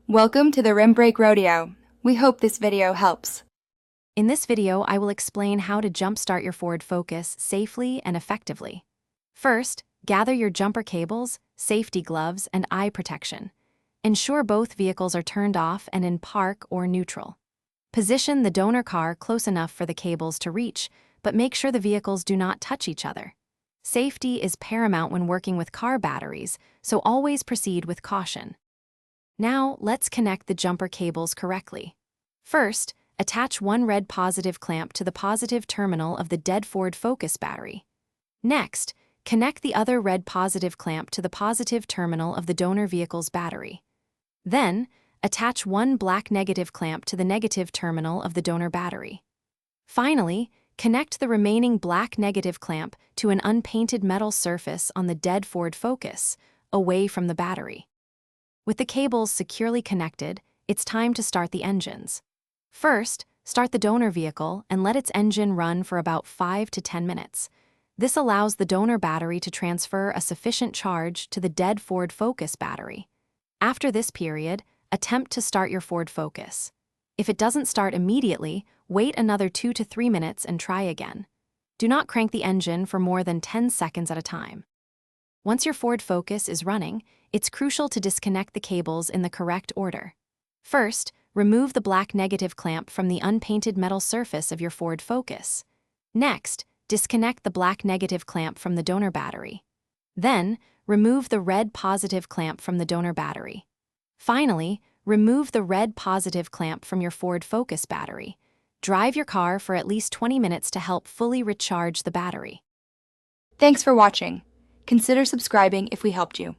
Welcome to the Rim Brake Rodeo. We hope this video helps. In this video, I will explain how to jumpstart your Ford Focus safely and effectively. First, gather your jumper cables, safety gloves, and eye protection. Ensure both vehicles are turned off and in park or neutral. Position the donor car close enough for the cables to reach, but make sure the vehicles do not touch each other. Safety is paramount when working with car batteries, so always proceed with caution. Now, let's connect the jumper cables correctly. First, attach one red positive clamp to the positive terminal of the dead Ford Focus battery. Next, connect the other red positive clamp to the positive terminal of the donor vehicle's battery. Then, attach one black negative clamp to the negative terminal of the donor battery. Finally, connect the remaining black negative clamp to an unpainted metal surface on the dead Ford Focus, away from the battery. With the cables securely connected, it's time to start the engines. First, start the donor vehicle and let its engine run for about 5 to 10 minutes. This allows the donor battery to transfer a sufficient charge to the dead Ford Focus battery. After this period, attempt to start your Ford Focus. If it doesn't start immediately, wait another 2 to 3 minutes and try again. Do not crank the engine for more than 10 seconds at a time. Once your Ford Focus is running, it's crucial to disconnect the cables in the correct order. First, remove the black negative clamp from the unpainted metal surface of your Ford Focus. Next, disconnect the black negative clamp from the donor battery. Then, remove the red positive clamp from the donor battery. Finally, remove the red positive clamp from your Ford Focus battery. Drive your car for at least 20 minutes to help fully recharge the battery. Thanks for watching. Consider subscribing if we helped you.